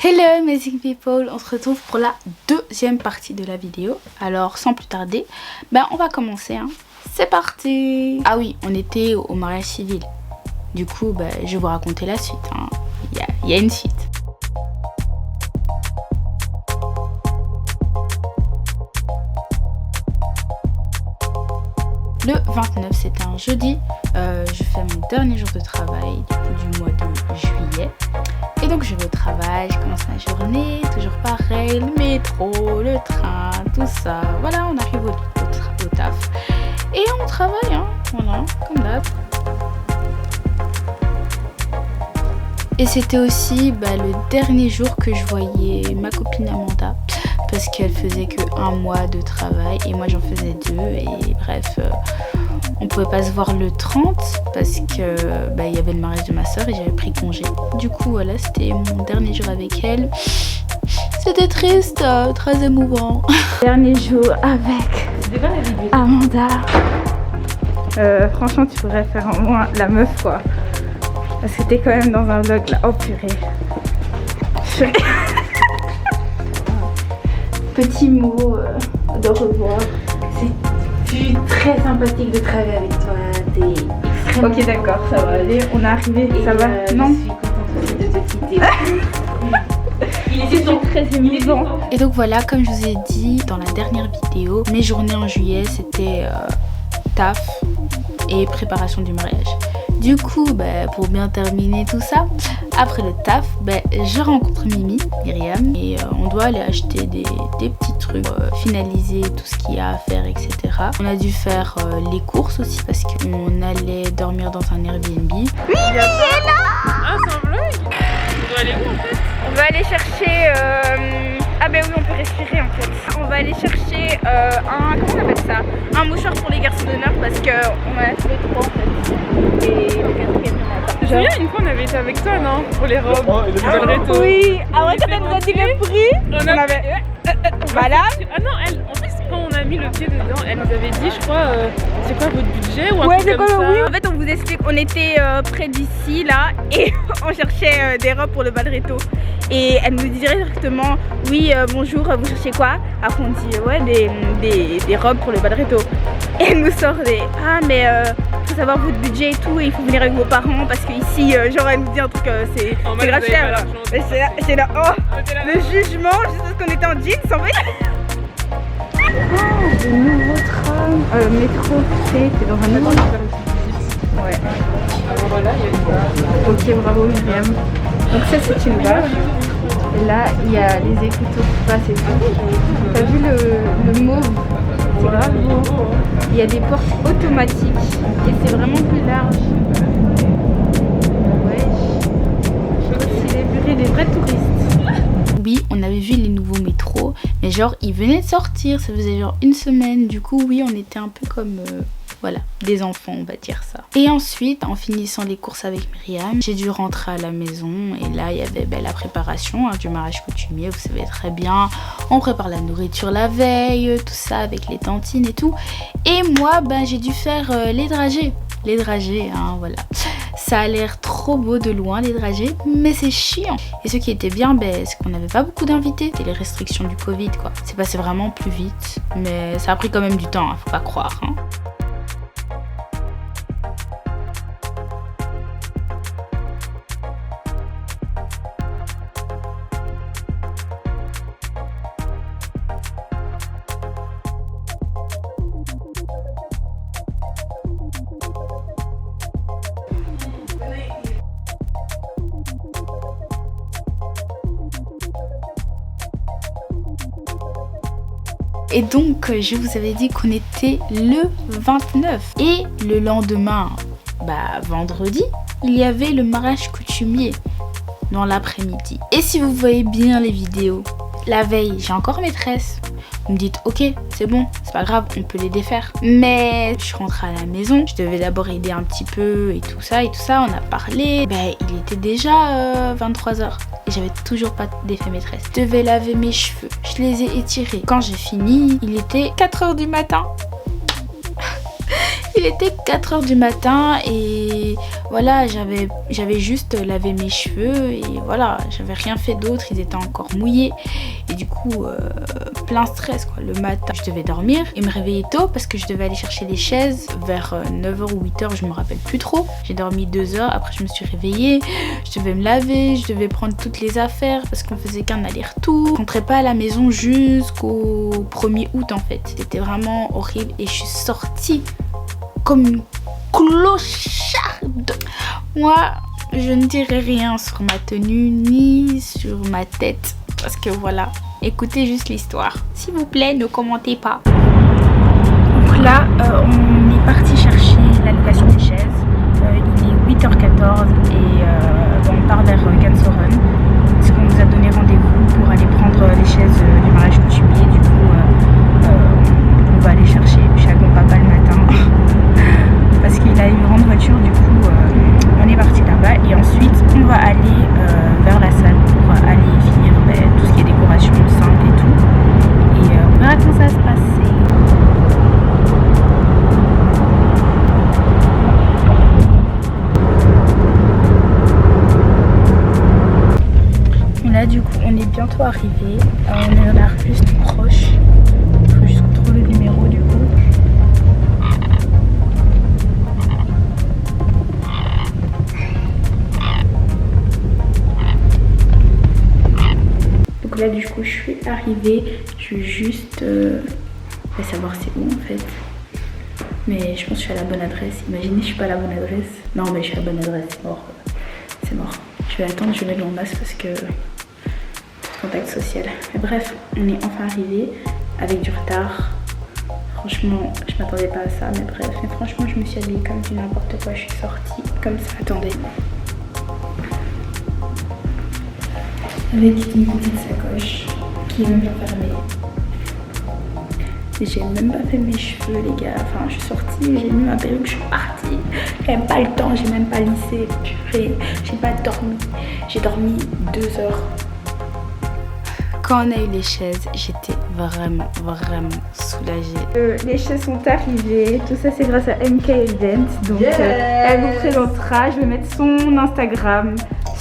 Hello amazing people, on se retrouve pour la deuxième partie de la vidéo. Alors sans plus tarder, on va commencer hein. C'est parti. Ah oui, on était au mariage civil. Du coup je vais vous raconter la suite hein. Il y a une suite. Le 29 c'était un jeudi, je fais mon dernier jour de travail du mois de juillet. Et donc je vais au travail, je commence ma journée, toujours pareil, le métro, le train, tout ça. Voilà, on arrive au taf. Et on travaille, hein, voilà, comme d'hab. Et c'était aussi le dernier jour que je voyais ma copine Amanda. Parce qu'elle faisait que 1 mois de travail et moi j'en faisais 2. Et bref, on pouvait pas se voir le 30 parce que il y avait le mariage de ma soeur et j'avais pris congé. Du coup voilà, c'était mon dernier jour avec elle. C'était triste, très émouvant. Dernier jour avec Amanda. Franchement tu pourrais faire en moins la meuf quoi. Parce que t'es quand même dans un vlog là. Oh purée. Petit mot de revoir. C'est très sympathique de travailler avec toi. T'es extrêmement... Ok d'accord, ça va aller. On est arrivé, ça va. Non. Je suis contente de te quitter. Il était très émouvant. Et donc voilà, comme je vous ai dit dans la dernière vidéo, mes journées en juillet c'était taf et préparation du mariage. Du coup, pour bien terminer tout ça, après le taf, je rencontre Myriam et on doit aller acheter des petits trucs, finaliser tout ce qu'il y a à faire, etc. On a dû faire les courses aussi parce qu'on allait dormir dans un Airbnb. Oui, il est là. Ah, c'est un vlog. On doit aller où en fait? On va aller chercher... Ah oui, on peut respirer en fait. On va aller chercher comment on appelle ça? Un mouchoir pour les garçons d'honneur parce qu'on a trouvé 3 en fait. Et le 4e il y en a pas. Je me souviens une fois on avait été avec toi non? Pour les robes. Oui, ah ouais, quand elle nous a dit le prix, on avait... Voilà. Ah non, elle, en plus quand on a mis le pied dedans, elle nous avait dit je crois, c'est quoi votre budget ou un truc comme ça. Oui. En fait on vous explique, on était près d'ici là et on cherchait des robes pour le Badreto. Et elle nous dit directement, oui bonjour, vous cherchez quoi? Après on dit ouais des robes pour le Badreto. Et elle nous sort des, ah mais faut savoir votre budget et tout, et il faut venir avec vos parents parce que ici genre elle nous dit un truc, c'est grave cher. C'est là, oh, le jugement, juste parce qu'on était en jeans en fait. Oh, de nouveaux trams, métro, t'es dans un nouveau. Ouais. Alors voilà, il y a une... Ok, bravo Myriam. Donc ça c'est une vache. Et là il y a les écouteurs qui passent et tout. T'as vu le mauve? C'est grave beau. Il y a des portes automatiques et c'est vraiment plus large. Ouais. C'est les purées des vrais touristes. Oui, on avait vu les nouveaux métros, mais genre ils venaient de sortir, ça faisait genre 1 semaine. Du coup oui, on était un peu comme voilà, des enfants on va dire ça. Et ensuite, en finissant les courses avec Myriam, j'ai dû rentrer à la maison. Et là il y avait la préparation du mariage coutumier, vous savez très bien. On prépare la nourriture la veille, tout ça avec les tantines et tout. Et moi j'ai dû faire les dragées. Les dragées, hein, voilà. Ça a l'air trop beau de loin les dragées, mais c'est chiant. Et ce qui était bien, c'est qu'on n'avait pas beaucoup d'invités. C'était les restrictions du Covid quoi. C'est passé vraiment plus vite, mais ça a pris quand même du temps, hein, faut pas croire. Hein. Et donc je vous avais dit qu'on était le 29 et le lendemain, vendredi, il y avait le mariage coutumier dans l'après-midi. Et si vous voyez bien les vidéos, la veille j'ai encore maîtresse. Vous me dites ok c'est bon, c'est pas grave, on peut les défaire. Mais je suis rentrée à la maison, je devais d'abord aider un petit peu et tout ça, on a parlé. Il était déjà 23h et j'avais toujours pas défait maîtresse. Je devais laver mes cheveux, je les ai étirés. Quand j'ai fini, il était 4h du matin. Il était 4 h du matin et voilà, j'avais juste lavé mes cheveux et voilà, j'avais rien fait d'autre, ils étaient encore mouillés et du coup plein stress quoi. Le matin je devais dormir et me réveiller tôt parce que je devais aller chercher les chaises vers 9 h ou 8 h, je me rappelle plus trop. J'ai dormi 2 heures, après je me suis réveillée, je devais me laver, je devais prendre toutes les affaires parce qu'on faisait qu'un aller-retour. Je rentrais pas à la maison jusqu'au 1er août en fait. C'était vraiment horrible et je suis sortie comme une clocharde. Moi, je ne dirai rien sur ma tenue ni sur ma tête. Parce que voilà, écoutez juste l'histoire. S'il vous plaît, ne commentez pas. Donc là, on est parti chercher la location des chaises. Il est 8 h 14 et on part vers Gansoren. Parce qu'on nous a donné rendez-vous pour aller prendre les chaises du mariage coutumier. Du coup, on va aller chercher chez mon papa le matin. Parce qu'il a une grande voiture, du coup on est parti là-bas et ensuite on va aller vers la salle pour aller finir tout ce qui est décoration simple et tout et on verra comment ça va se passer. Là du coup on est bientôt arrivé, on est dans la rue juste proche, il faut juste trouver le numéro du coup. Là du coup je suis arrivée, je veux juste savoir c'est où en fait. Mais je pense que je suis à la bonne adresse. Imaginez je suis pas à la bonne adresse. Non mais je suis à la bonne adresse, c'est mort. C'est mort. Je vais attendre, je vais mettre mon masque parce que contact social. Mais bref, on est enfin arrivé avec du retard. Franchement, je m'attendais pas à ça, mais bref. Mais franchement, je me suis habillée comme du n'importe quoi. Je suis sortie comme ça. Attendez. Avec une petite sacoche qui est même pas fermée. Et j'ai même pas fait mes cheveux les gars, enfin je suis sortie, j'ai mis ma perruque, je suis partie. J'ai même pas le temps, j'ai même pas lissé, purée, j'ai pas dormi. J'ai dormi 2 heures. Quand on a eu les chaises, j'étais vraiment soulagée. Les chaises sont arrivées, tout ça c'est grâce à MK Event. Donc elle vous présentera, je vais mettre son Instagram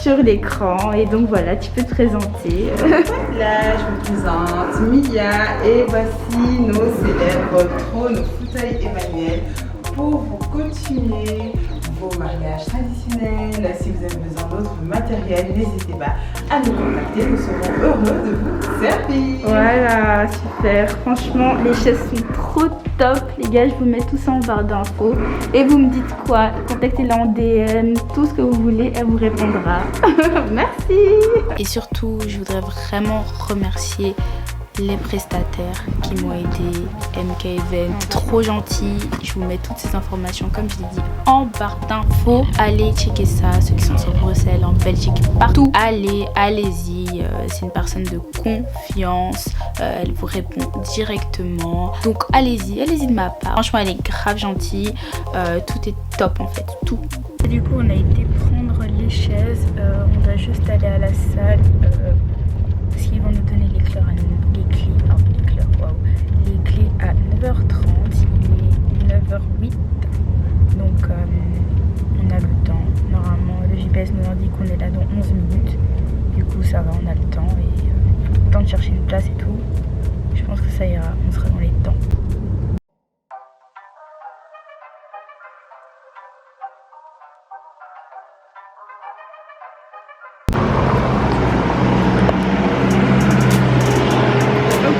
sur l'écran et donc voilà, tu peux te présenter. Là, je me présente Mia et voici nos célèbres trônes, nos fauteuils Emmanuel pour vous continuer vos mariages traditionnels. Si vous avez besoin d'autres matériel, n'hésitez pas à nous contacter, nous serons heureux de vous servir. Voilà, super. Franchement, les chaises sont trop top. Les gars, je vous mets tout ça en barre d'infos. Et vous me dites quoi? Contactez-la en DM, tout ce que vous voulez, elle vous répondra. Merci. Et surtout, je voudrais vraiment remercier les prestataires qui m'ont aidé, MK Event, trop gentil. Je vous mets toutes ces informations comme je l'ai dit en barre d'infos. Allez checker ça, ceux qui sont sur Bruxelles, en Belgique, partout. Allez-y, c'est une personne de confiance, elle vous répond directement. Donc allez-y de ma part. Franchement, elle est grave gentille, tout est top en fait, tout. Et du coup, on a été prendre les chaises, on va juste aller à la salle parce qu'ils vont nous donner les clés à 9h30, il est 9h08, donc on a le temps. Normalement le GPS nous indique qu'on est là dans 11 minutes, du coup ça va, on a le temps et le temps de chercher une place et tout. Je pense que ça ira, on sera dans les temps.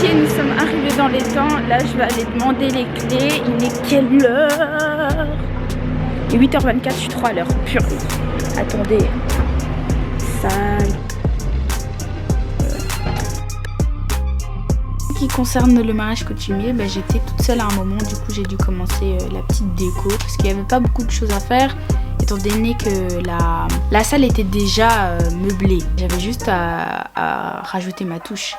Ok, nous sommes arrivés dans les temps. Là, je vais aller demander les clés. Il est quelle heure? Il est 8h24, je suis trop à l'heure. Purée. Attendez. Salle. Qui concerne le mariage coutumier, j'étais toute seule à un moment. Du coup, j'ai dû commencer la petite déco parce qu'il n'y avait pas beaucoup de choses à faire. Étant donné que la salle était déjà meublée. J'avais juste à rajouter ma touche.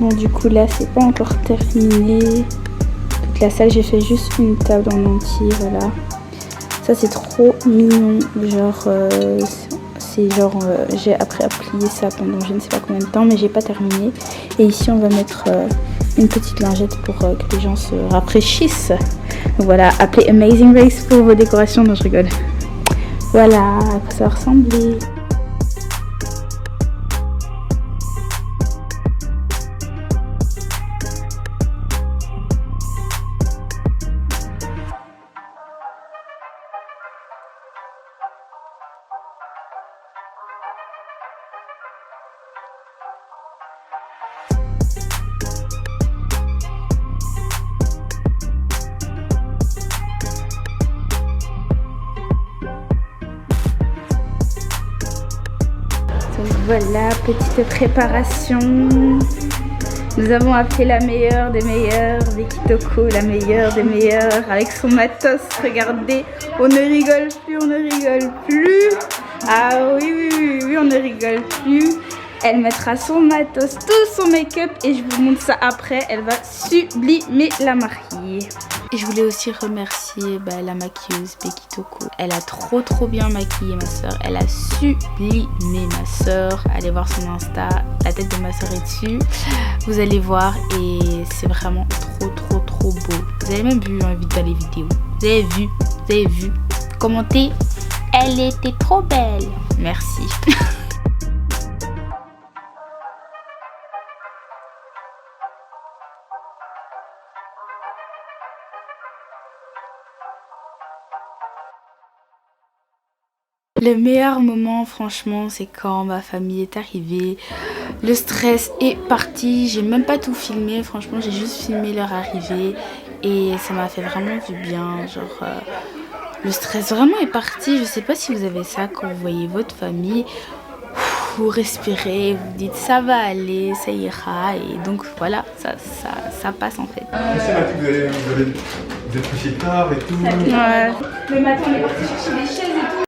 Bon, du coup, là, c'est pas encore terminé. Toute la salle, j'ai fait juste une table en entier, voilà. Ça, c'est trop mignon. Genre, c'est genre, j'ai appris à plier ça pendant je ne sais pas combien de temps, mais j'ai pas terminé. Et ici, on va mettre une petite lingette pour que les gens se rafraîchissent. Donc voilà, appelez Amazing Race pour vos décorations. Non, je rigole. Voilà à quoi ça va ressembler. Voilà, petite préparation. Nous avons appelé la meilleure des meilleures, Becky Toko, la meilleure des meilleures, avec son matos. Regardez, on ne rigole plus, on ne rigole plus. Ah oui, on ne rigole plus. Elle mettra son matos, tout son make-up et je vous montre ça après. Elle va sublimer la mariée. Et je voulais aussi remercier la maquilleuse Becky Toko. Elle a trop bien maquillé ma soeur. Elle a sublimé ma soeur. Allez voir son Insta. La tête de ma soeur est dessus. Vous allez voir et c'est vraiment trop beau. Vous avez même vu dans les vidéos. Vous avez vu. Commentez. Elle était trop belle. Merci. Le meilleur moment, franchement, c'est quand ma famille est arrivée. Le stress est parti. J'ai même pas tout filmé. Franchement, j'ai juste filmé leur arrivée. Et ça m'a fait vraiment du bien. Genre, le stress vraiment est parti. Je sais pas si vous avez ça quand vous voyez votre famille. Vous respirez, vous dites ça va aller, ça ira. Et donc voilà, ça passe en fait. C'est là que vous êtes couché tard et tout. Ouais. Le matin, on est parti chercher des chaises et tout.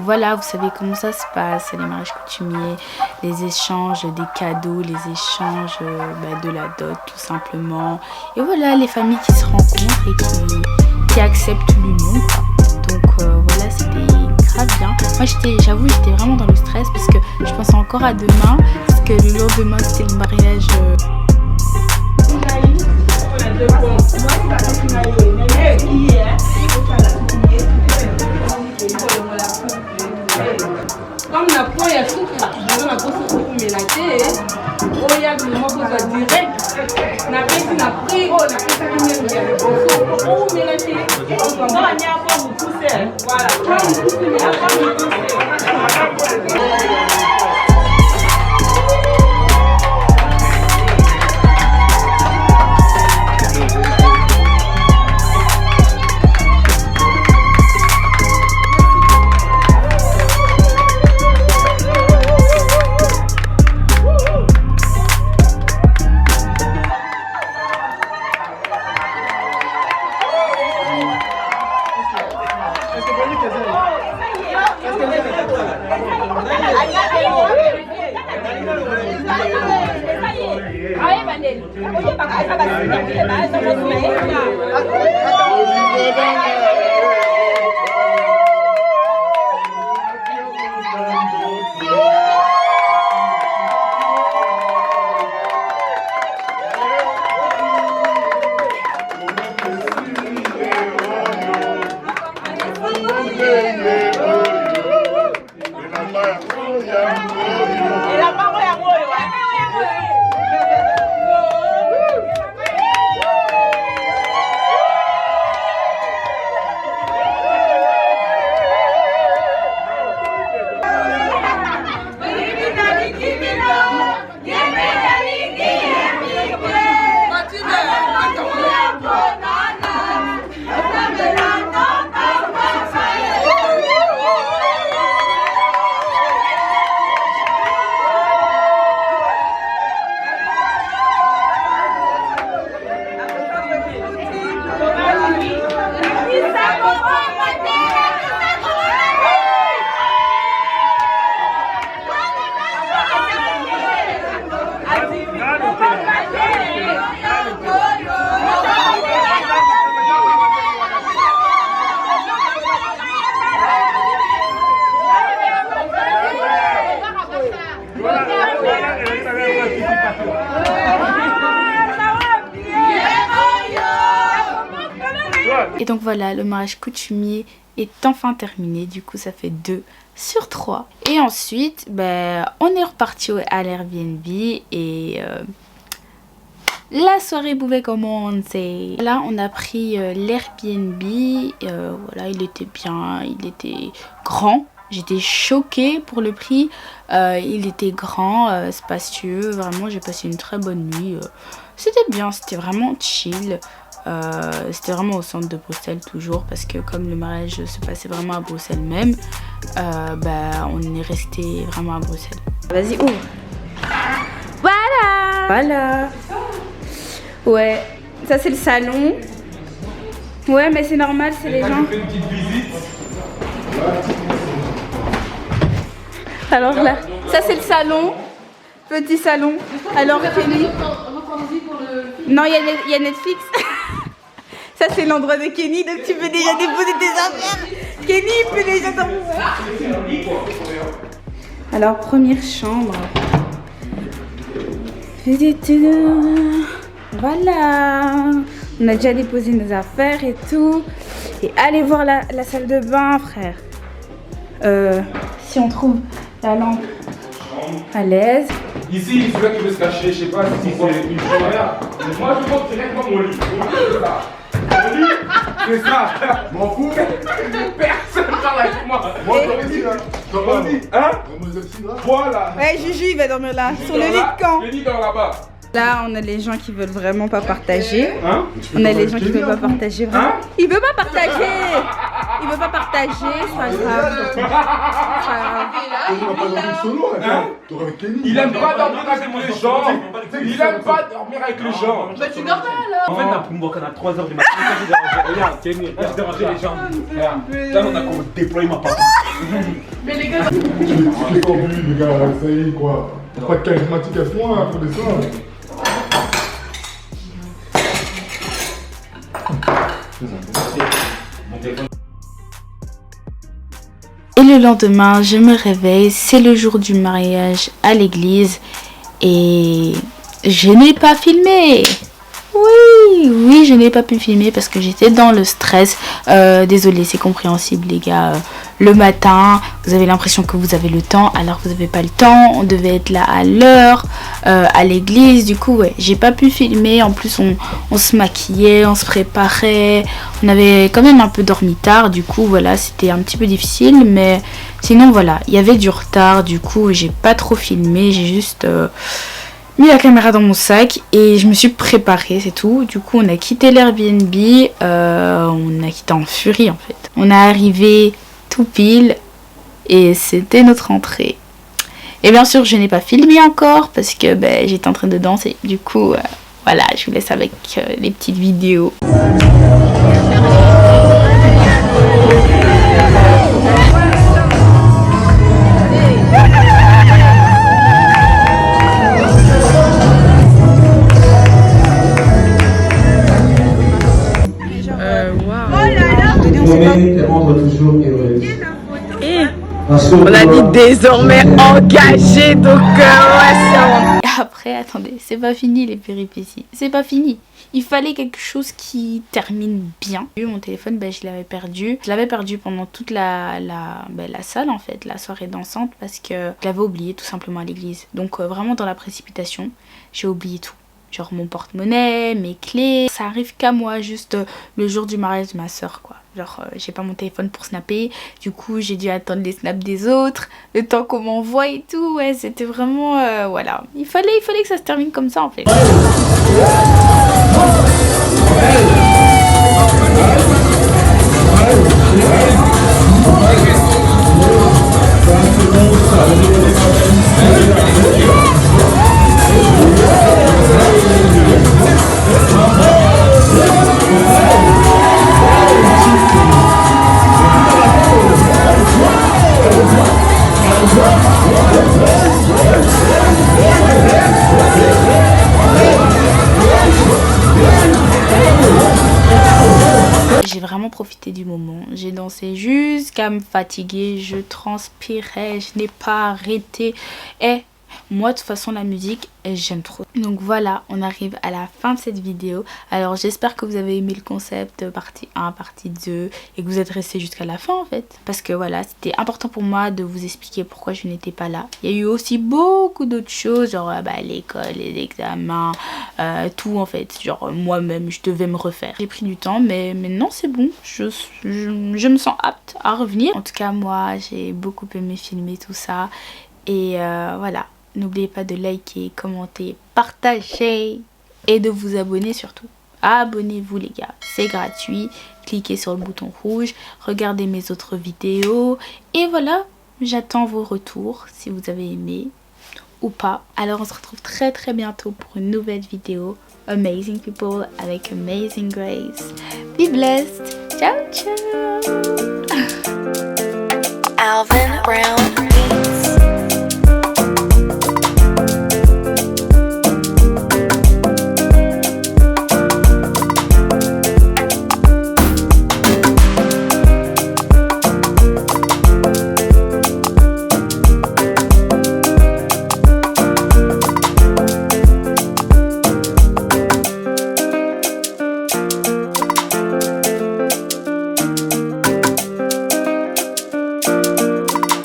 Voilà, vous savez comment ça se passe, les mariages coutumiers, les échanges des cadeaux, les échanges de la dot tout simplement. Et voilà, les familles qui se rencontrent et qui acceptent l'union, quoi. Donc voilà, c'était grave bien. Moi j'avoue j'étais vraiment dans le stress parce que je pensais encore à demain, parce que le lendemain c'était le mariage. Comme la pointe est souple, je la grosse coupe mais la tête, il y a le mot de direct. La petite n'a pris, la petite a mis le bon mais la tête. Non, il n'y a pas vous pousser. Voilà, quand vous poussez, il n'y a pas vous pousser. Allá Et donc voilà, le mariage coutumier est enfin terminé. Du coup, ça fait 2 sur 3. Et ensuite, on est reparti à l'Airbnb et la soirée pouvait commencer. Là, on a pris l'Airbnb. Voilà, il était bien, il était grand. J'étais choquée pour le prix. Il était grand, spacieux. Vraiment, j'ai passé une très bonne nuit. C'était bien, c'était vraiment chill. C'était vraiment au centre de Bruxelles toujours parce que comme le mariage se passait vraiment à Bruxelles même, on est resté vraiment à Bruxelles. Vas-y, ouvre. Voilà. Ouais, ça c'est le salon. Ouais, mais c'est normal, c'est les gens. Fait une petite visite. Alors là, ça c'est le salon. Petit salon. Alors Kenny. Non, il y a Netflix. Ça c'est l'endroit de Kenny, donc tu peux déjà déposer tes affaires. Kenny peut déjà dormir. Alors première chambre. Voilà. On a déjà déposé nos affaires et tout. Et allez voir la salle de bain, frère. Si on trouve la lampe à l'aise. Ici, celui-là qui veut se cacher, je sais pas si c'est une chambre. Moi, je monte directement mon lit. Mon lit, c'est ça. M'en fous. Personne parle avec moi. Moi, je dis, hein? Voilà. Ouais, Juju, il va dormir là, sur le lit de camp. Le lit dans là-bas. Là, on a les gens qui veulent vraiment pas partager. Hein? On a les gens qui veulent pas partager. Vraiment. Hein? Il veut pas partager. Il veut pas partager, c'est pas grave. C'est pas grave. Il aime pas dormir avec les gens. Il aime pas dormir avec les gens. Bah tu dors pas alors. En fait, on a pris à 3h du matin. Regarde, Kenny, regarde, déranger les gens. Regarde, là, on a comme déploiement partout. Mais les gars, Tu les corbules, les gars, ça y est quoi. Pas de charismatique à ce point, hein, faut des soins. Et le lendemain, je me réveille, c'est le jour du mariage à l'église et je n'ai pas filmé. Oui, je n'ai pas pu filmer parce que j'étais dans le stress. Désolée, c'est compréhensible les gars. Le matin, vous avez l'impression que vous avez le temps alors que vous n'avez pas le temps. On devait être là à l'heure, à l'église. Du coup, ouais, j'ai pas pu filmer. En plus, on se maquillait, on se préparait. On avait quand même un peu dormi tard. Du coup, voilà, c'était un petit peu difficile. Mais sinon, voilà, il y avait du retard. Du coup, j'ai pas trop filmé. J'ai juste... mis la caméra dans mon sac et je me suis préparée, c'est tout. Du coup, on a quitté l'Airbnb, on a quitté en furie en fait. On est arrivé tout pile et c'était notre entrée. Et bien sûr, je n'ai pas filmé encore parce que j'étais en train de danser. Du coup, voilà, je vous laisse avec les petites vidéos. On a dit désormais engagé, donc ouais, ça. Après, attendez, c'est pas fini les péripéties. C'est pas fini. Il fallait quelque chose qui termine bien. Mon téléphone, je l'avais perdu. Je l'avais perdu pendant toute la salle en fait, la soirée dansante, parce que je l'avais oublié tout simplement à l'église. Donc vraiment dans la précipitation, j'ai oublié tout. Genre mon porte-monnaie, mes clés. Ça arrive qu'à moi, juste le jour du mariage de ma soeur quoi. Genre j'ai pas mon téléphone pour snapper. Du coup j'ai dû attendre les snaps des autres, le temps qu'on m'envoie et tout. Ouais, c'était vraiment voilà. Il fallait que ça se termine comme ça en fait. J'ai vraiment profité du moment, j'ai dansé jusqu'à me fatiguer, je transpirais, je n'ai pas arrêté. Et moi de toute façon la musique j'aime trop. Donc voilà, on arrive à la fin de cette vidéo. Alors j'espère que vous avez aimé le concept partie 1, partie 2 et que vous êtes restés jusqu'à la fin en fait. Parce que voilà, c'était important pour moi de vous expliquer pourquoi je n'étais pas là. Il y a eu aussi beaucoup d'autres choses, genre l'école, les examens, tout en fait. Genre moi-même je devais me refaire. J'ai pris du temps mais maintenant c'est bon. Je me sens apte à revenir. En tout cas moi j'ai beaucoup aimé filmer tout ça. Et voilà. N'oubliez pas de liker, commenter, partager et de vous abonner surtout. Abonnez-vous les gars, c'est gratuit. Cliquez sur le bouton rouge, regardez mes autres vidéos. Et voilà, j'attends vos retours si vous avez aimé ou pas. Alors on se retrouve très très bientôt pour une nouvelle vidéo. Amazing people avec Amazing Grace. Be blessed. Ciao ciao. Alvin Brown.